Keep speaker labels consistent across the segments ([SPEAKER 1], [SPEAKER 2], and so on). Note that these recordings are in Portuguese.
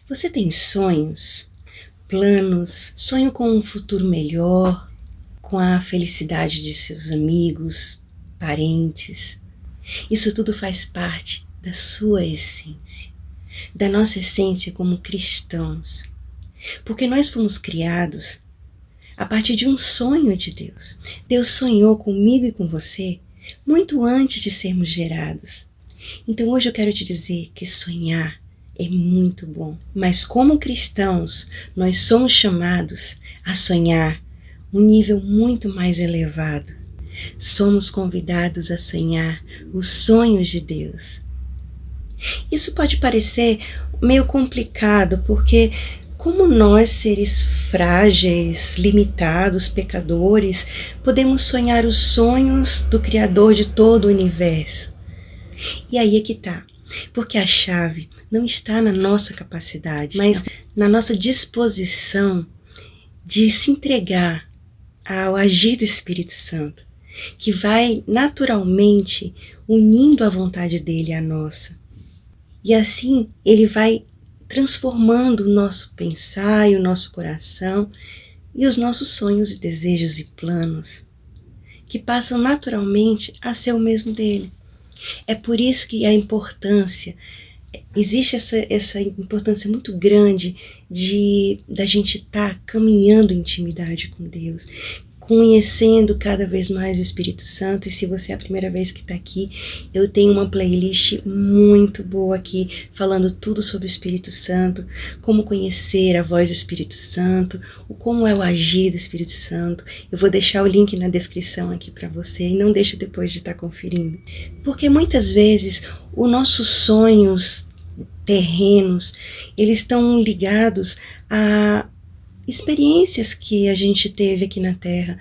[SPEAKER 1] Você tem sonhos, planos, sonho com um futuro melhor, com a felicidade de seus amigos, parentes. Isso tudo faz parte da sua essência, da nossa essência como cristãos. Porque nós fomos criados a partir de um sonho de Deus. Deus sonhou comigo e com você muito antes de sermos gerados. Então hoje eu quero te dizer que sonhar é muito bom. Mas como cristãos, nós somos chamados a sonhar um nível muito mais elevado. Somos convidados a sonhar os sonhos de Deus. Isso pode parecer meio complicado, porque como nós, seres frágeis, limitados, pecadores, podemos sonhar os sonhos do Criador de todo o universo? E aí é que tá, porque a chave não está na nossa capacidade, mas na nossa disposição de se entregar ao agir do Espírito Santo, que vai naturalmente unindo a vontade dele à nossa. E assim ele vai transformando o nosso pensar e o nosso coração e os nossos sonhos e desejos e planos, que passam naturalmente a ser o mesmo dele. É por isso que existe essa importância muito grande da gente estar caminhando em intimidade com Deus, conhecendo cada vez mais o Espírito Santo. E se você é a primeira vez que está aqui, eu tenho uma playlist muito boa aqui, falando tudo sobre o Espírito Santo, como conhecer a voz do Espírito Santo, como é o agir do Espírito Santo. Eu vou deixar o link na descrição aqui para você, e não deixe depois de estar conferindo. Porque muitas vezes os nossos sonhos terrenos, eles estão ligados a experiências que a gente teve aqui na Terra,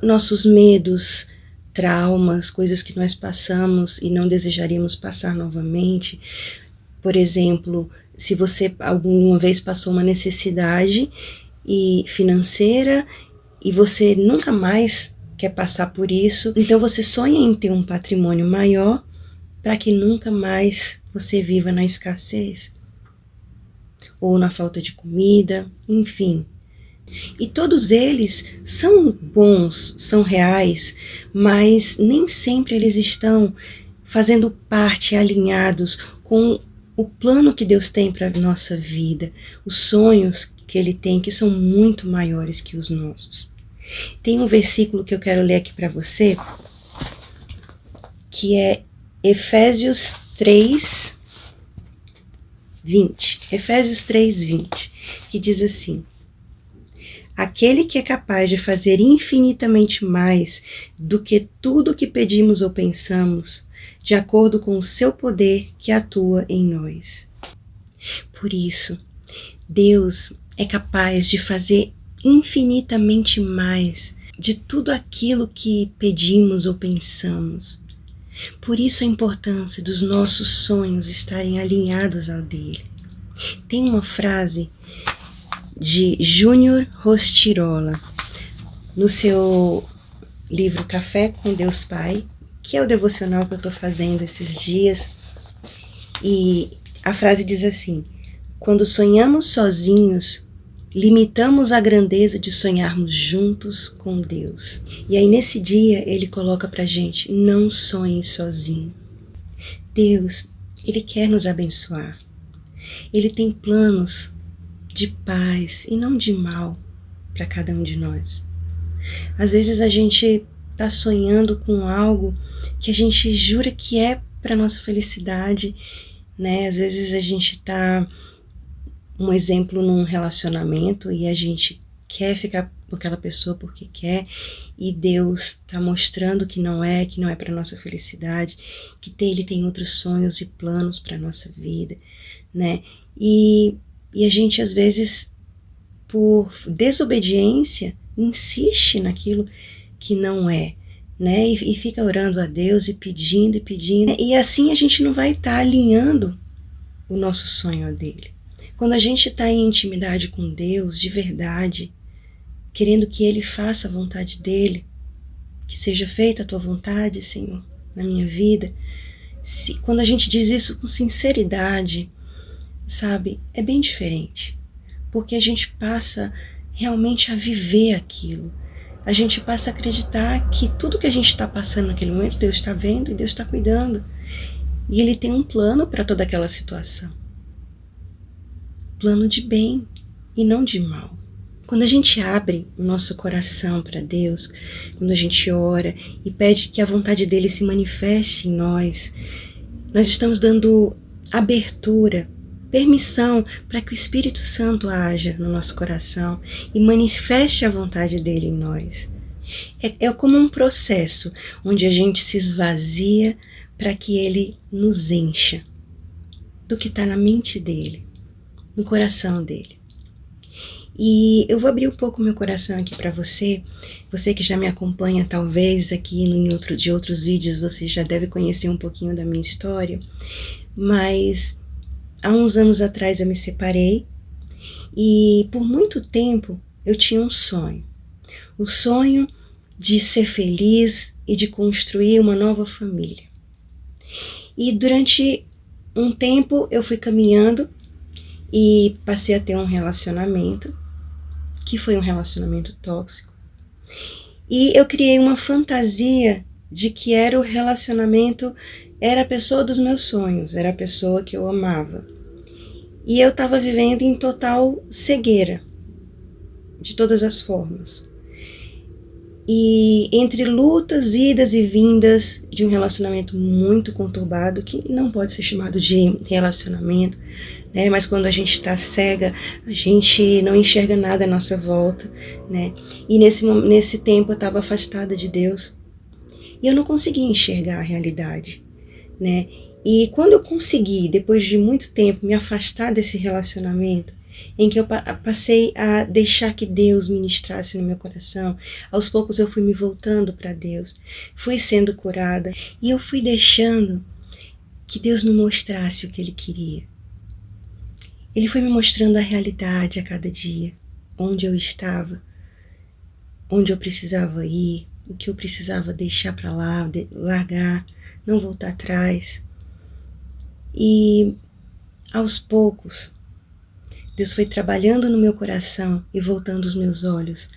[SPEAKER 1] nossos medos, traumas, coisas que nós passamos e não desejaríamos passar novamente. Por exemplo, se você alguma vez passou uma necessidade financeira e você nunca mais quer passar por isso, então você sonha em ter um patrimônio maior para que nunca mais você viva na escassez ou na falta de comida, enfim. E todos eles são bons, são reais, mas nem sempre eles estão fazendo parte, alinhados com o plano que Deus tem para a nossa vida, os sonhos que Ele tem, que são muito maiores que os nossos. Tem um versículo que eu quero ler aqui para você, que é Efésios 3, 20. Efésios 3, 20, que diz assim: aquele que é capaz de fazer infinitamente mais do que tudo o que pedimos ou pensamos, de acordo com o seu poder que atua em nós. Por isso, Deus é capaz de fazer infinitamente mais de tudo aquilo que pedimos ou pensamos. Por isso a importância dos nossos sonhos estarem alinhados ao dele. Tem uma frase de Júnior Rostirola, no seu livro Café com Deus Pai, que é o devocional que eu estou fazendo esses dias, e a frase diz assim: quando sonhamos sozinhos, limitamos a grandeza de sonharmos juntos com Deus. E aí nesse dia ele coloca pra gente: não sonhe sozinho. Deus, Ele quer nos abençoar. Ele tem planos de paz e não de mal para cada um de nós. Às vezes a gente está sonhando com algo que a gente jura que é para nossa felicidade, né? Às vezes a gente está, um exemplo, num relacionamento e a gente quer ficar com aquela pessoa porque quer, e Deus está mostrando que não é para nossa felicidade, que Ele tem outros sonhos e planos para nossa vida, né? E a gente, às vezes, por desobediência, insiste naquilo que não é, né? E fica orando a Deus e pedindo, e assim a gente não vai estar alinhando o nosso sonho a dele. Quando a gente está em intimidade com Deus, de verdade, querendo que Ele faça a vontade dele, que seja feita a tua vontade, Senhor, na minha vida, quando a gente diz isso com sinceridade, sabe, é bem diferente, porque a gente passa realmente a viver aquilo. A gente passa a acreditar que tudo que a gente está passando naquele momento, Deus está vendo e Deus está cuidando. E Ele tem um plano para toda aquela situação. Plano de bem e não de mal. Quando a gente abre o nosso coração para Deus, quando a gente ora e pede que a vontade dele se manifeste em nós, nós estamos dando abertura, permissão para que o Espírito Santo haja no nosso coração e manifeste a vontade dele em nós. É como um processo onde a gente se esvazia para que ele nos encha do que está na mente dele, no coração dele. E eu vou abrir um pouco meu coração aqui para você que já me acompanha talvez aqui de outros vídeos, você já deve conhecer um pouquinho da minha história, mas há uns anos atrás eu me separei e por muito tempo eu tinha um sonho. O sonho de ser feliz e de construir uma nova família. E durante um tempo eu fui caminhando e passei a ter um relacionamento, que foi um relacionamento tóxico. E eu criei uma fantasia de que era o relacionamento, era a pessoa dos meus sonhos, era a pessoa que eu amava. E eu estava vivendo em total cegueira, de todas as formas. E entre lutas, idas e vindas de um relacionamento muito conturbado, que não pode ser chamado de relacionamento, né? Mas quando a gente está cega, a gente não enxerga nada à nossa volta, né? E nesse tempo eu estava afastada de Deus e eu não conseguia enxergar a realidade, né? E quando eu consegui, depois de muito tempo, me afastar desse relacionamento, em que eu passei a deixar que Deus ministrasse no meu coração, aos poucos eu fui me voltando para Deus, fui sendo curada e eu fui deixando que Deus me mostrasse o que Ele queria. Ele foi me mostrando a realidade a cada dia, onde eu estava, onde eu precisava ir, o que eu precisava deixar para lá, largar, não voltar atrás. E aos poucos, Deus foi trabalhando no meu coração e voltando os meus olhos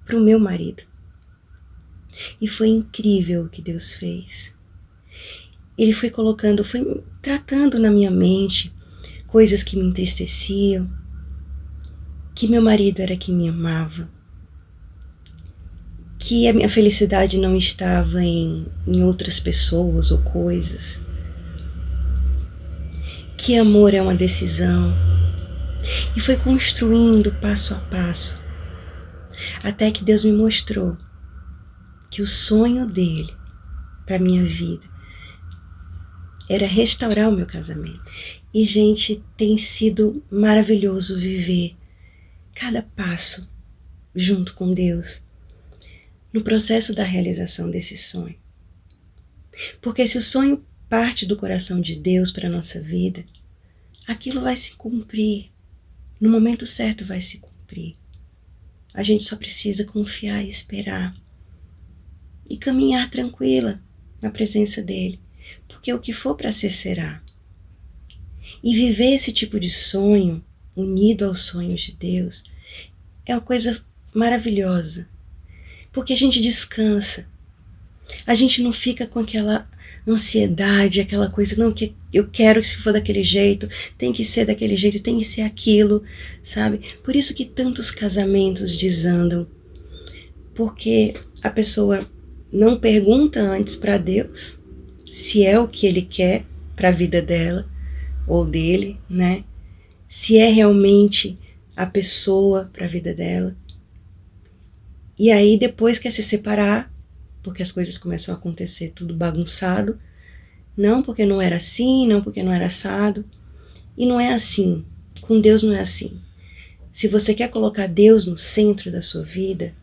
[SPEAKER 1] para o meu marido. E foi incrível o que Deus fez. Ele foi tratando na minha mente coisas que me entristeciam, que meu marido era quem me amava, que a minha felicidade não estava em outras pessoas ou coisas, que amor é uma decisão. E foi construindo passo a passo, até que Deus me mostrou que o sonho dele para minha vida era restaurar o meu casamento. E, gente, tem sido maravilhoso viver cada passo junto com Deus no processo da realização desse sonho. Porque se o sonho parte do coração de Deus para a nossa vida, aquilo vai se cumprir. No momento certo vai se cumprir. A gente só precisa confiar e esperar. E caminhar tranquila na presença dele. Porque o que for para ser, será. E viver esse tipo de sonho, unido aos sonhos de Deus, é uma coisa maravilhosa. Porque a gente descansa. A gente não fica com aquela ansiedade, aquela coisa, não, que eu quero que se for daquele jeito, tem que ser daquele jeito, tem que ser aquilo, sabe? Por isso que tantos casamentos desandam. Porque a pessoa não pergunta antes para Deus se é o que Ele quer para a vida dela ou dele, né? Se é realmente a pessoa para a vida dela. E aí depois quer se separar, porque as coisas começam a acontecer tudo bagunçado. Não porque não era assim, não porque não era assado. E não é assim. Com Deus não é assim. Se você quer colocar Deus no centro da sua vida,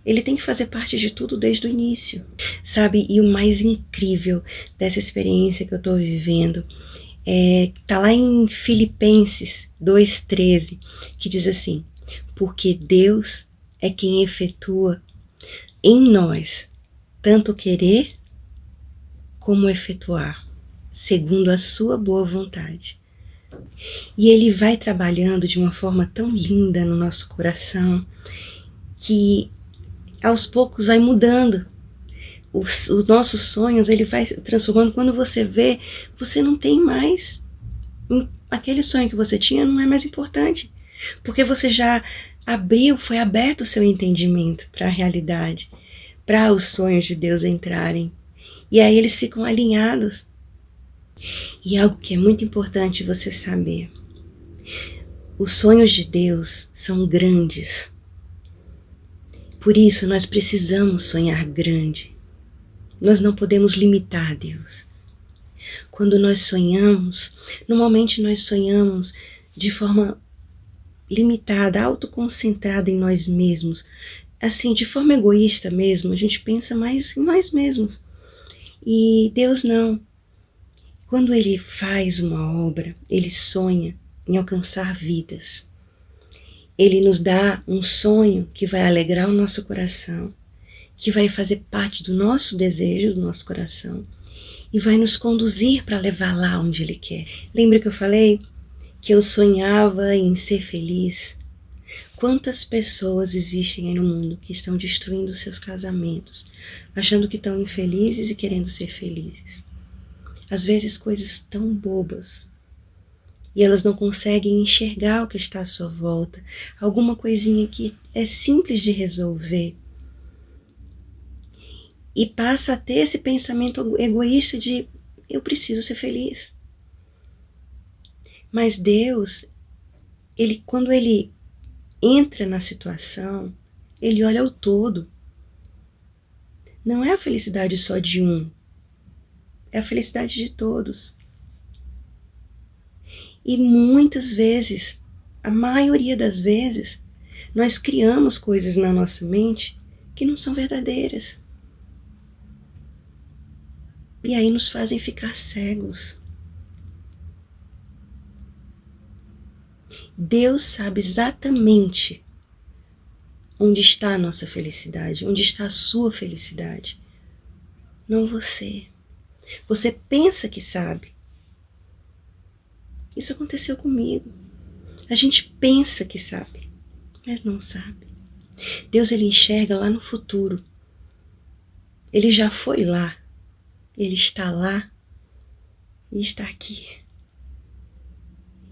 [SPEAKER 1] Ele tem que fazer parte de tudo desde o início, sabe? E o mais incrível dessa experiência que eu estou vivendo tá lá em Filipenses 2,13, que diz assim: porque Deus é quem efetua em nós tanto querer como efetuar, segundo a sua boa vontade. E Ele vai trabalhando de uma forma tão linda no nosso coração, que aos poucos vai mudando. Os nossos sonhos, Ele vai se transformando. Quando você vê, você não tem mais, aquele sonho que você tinha não é mais importante, porque você já foi aberto o seu entendimento para a realidade, para os sonhos de Deus entrarem. E aí eles ficam alinhados. E algo que é muito importante você saber: os sonhos de Deus são grandes. Por isso nós precisamos sonhar grande. Nós não podemos limitar Deus. Quando nós sonhamos, normalmente nós sonhamos de forma limitada, autoconcentrada em nós mesmos. Assim, de forma egoísta mesmo, a gente pensa mais em nós mesmos. E Deus não. Quando Ele faz uma obra, Ele sonha em alcançar vidas. Ele nos dá um sonho que vai alegrar o nosso coração, que vai fazer parte do nosso desejo, do nosso coração, e vai nos conduzir para levar lá onde Ele quer. Lembra que eu falei que eu sonhava em ser feliz? Quantas pessoas existem aí no mundo que estão destruindo seus casamentos, achando que estão infelizes e querendo ser felizes? Às vezes coisas tão bobas, e elas não conseguem enxergar o que está à sua volta, alguma coisinha que é simples de resolver, e passa a ter esse pensamento egoísta de eu preciso ser feliz. Mas Deus, quando Ele entra na situação, Ele olha o todo. Não é a felicidade só de um, é a felicidade de todos. E muitas vezes, a maioria das vezes, nós criamos coisas na nossa mente que não são verdadeiras. E aí nos fazem ficar cegos. Deus sabe exatamente onde está a nossa felicidade, onde está a sua felicidade. Não você. Você pensa que sabe. Isso aconteceu comigo. A gente pensa que sabe, mas não sabe. Deus, Ele enxerga lá no futuro. Ele já foi lá. Ele está lá. E está aqui.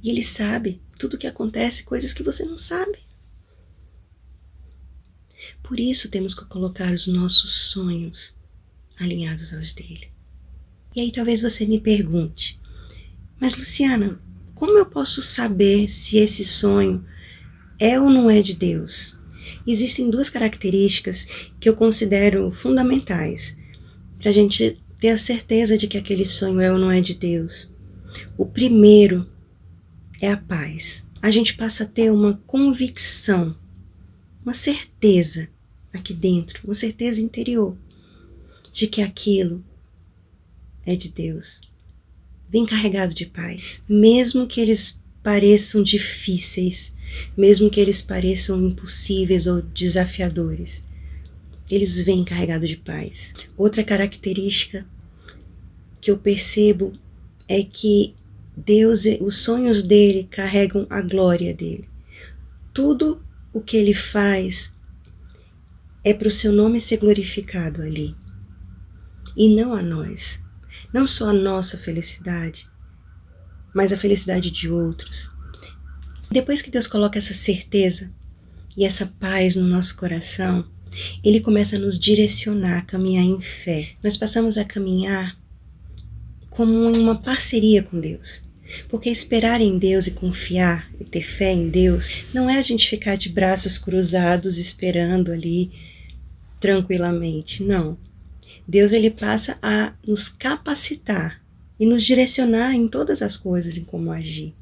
[SPEAKER 1] E Ele sabe tudo o que acontece, coisas que você não sabe. Por isso temos que colocar os nossos sonhos alinhados aos dele. E aí talvez você me pergunte: mas Luciana, como eu posso saber se esse sonho é ou não é de Deus? Existem duas características que eu considero fundamentais para a gente ter a certeza de que aquele sonho é ou não é de Deus. O primeiro é a paz. A gente passa a ter uma convicção, uma certeza aqui dentro, uma certeza interior de que aquilo é de Deus. Vem carregado de paz. Mesmo que eles pareçam difíceis, mesmo que eles pareçam impossíveis ou desafiadores, eles vêm carregados de paz. Outra característica que eu percebo é que Deus, os sonhos dele carregam a glória dele. Tudo o que ele faz é para o seu nome ser glorificado ali. E não a nós. Não só a nossa felicidade, mas a felicidade de outros. Depois que Deus coloca essa certeza e essa paz no nosso coração, Ele começa a nos direcionar, a caminhar em fé. Nós passamos a caminhar como uma parceria com Deus. Porque esperar em Deus e confiar e ter fé em Deus não é a gente ficar de braços cruzados esperando ali tranquilamente, não. Deus, Ele passa a nos capacitar e nos direcionar em todas as coisas, em como agir.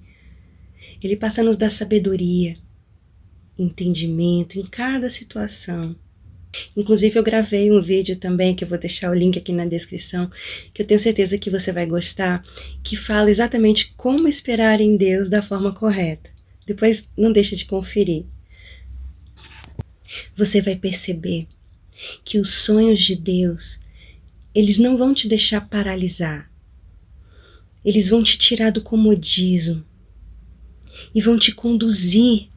[SPEAKER 1] Ele passa a nos dar sabedoria, entendimento em cada situação. Inclusive eu gravei um vídeo também, que eu vou deixar o link aqui na descrição, que eu tenho certeza que você vai gostar, que fala exatamente como esperar em Deus da forma correta. Depois não deixa de conferir. Você vai perceber que os sonhos de Deus, eles não vão te deixar paralisar. Eles vão te tirar do comodismo. e vão te conduzir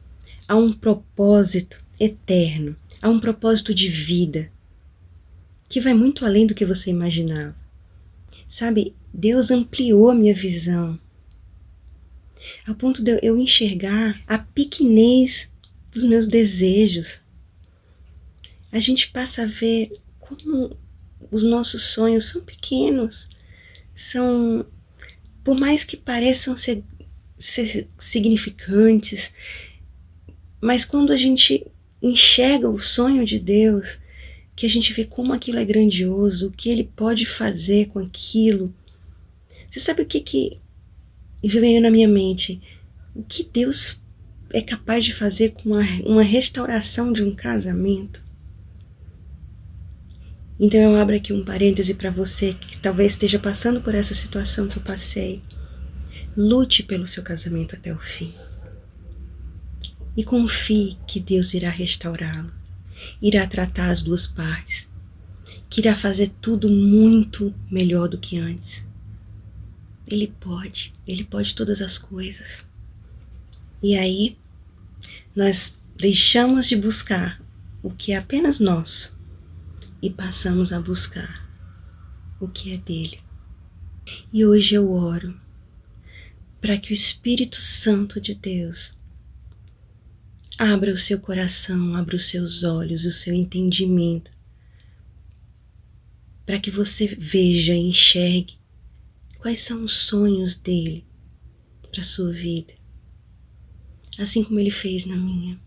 [SPEAKER 1] a um propósito eterno, a um propósito de vida, que vai muito além do que você imaginava. Sabe, Deus ampliou a minha visão, ao ponto de eu enxergar a pequenez dos meus desejos. A gente passa a ver como os nossos sonhos são pequenos, por mais que pareçam ser significantes, mas quando a gente enxerga o sonho de Deus, que a gente vê como aquilo é grandioso, o que Ele pode fazer com aquilo. Você sabe o que veio na minha mente? O que Deus é capaz de fazer com uma restauração de um casamento? Então eu abro aqui um parêntese para você que talvez esteja passando por essa situação que eu passei. Lute pelo seu casamento até o fim. E confie que Deus irá restaurá-lo, irá tratar as duas partes, que irá fazer tudo muito melhor do que antes. Ele pode todas as coisas. E aí, nós deixamos de buscar o que é apenas nosso e passamos a buscar o que é dele. E hoje eu oro para que o Espírito Santo de Deus abra o seu coração, abra os seus olhos, o seu entendimento, para que você veja e enxergue quais são os sonhos dele para a sua vida, assim como ele fez na minha.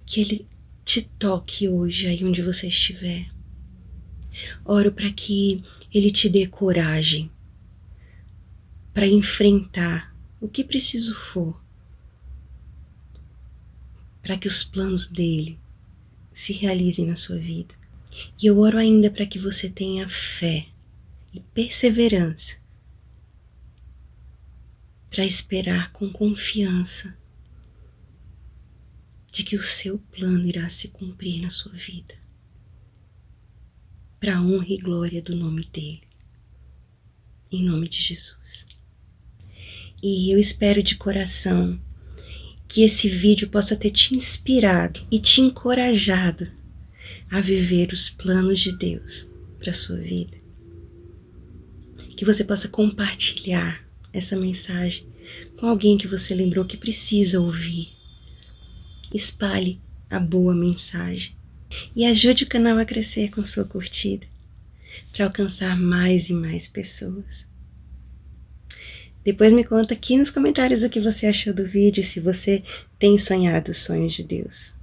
[SPEAKER 1] Que ele te toque hoje, aí onde você estiver. Oro para que ele te dê coragem para enfrentar o que preciso for, para que os planos dele se realizem na sua vida. E eu oro ainda para que você tenha fé e perseverança para esperar com confiança de que o seu plano irá se cumprir na sua vida, para a honra e glória do nome dele, em nome de Jesus. E eu espero de coração que esse vídeo possa ter te inspirado e te encorajado a viver os planos de Deus para a sua vida. Que você possa compartilhar essa mensagem com alguém que você lembrou que precisa ouvir. Espalhe a boa mensagem e ajude o canal a crescer com sua curtida, para alcançar mais e mais pessoas. Depois me conta aqui nos comentários o que você achou do vídeo, se você tem sonhado os sonhos de Deus.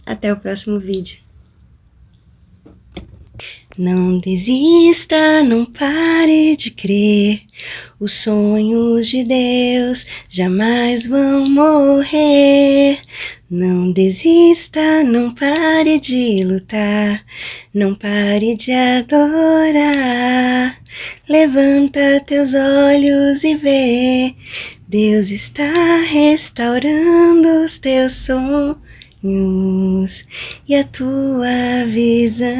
[SPEAKER 1] Até o próximo vídeo. Não desista, não pare de crer, os sonhos de Deus jamais vão morrer. Não desista, não pare de lutar, não pare de adorar. Levanta teus olhos e vê, Deus está restaurando os teus sonhos e a tua visão.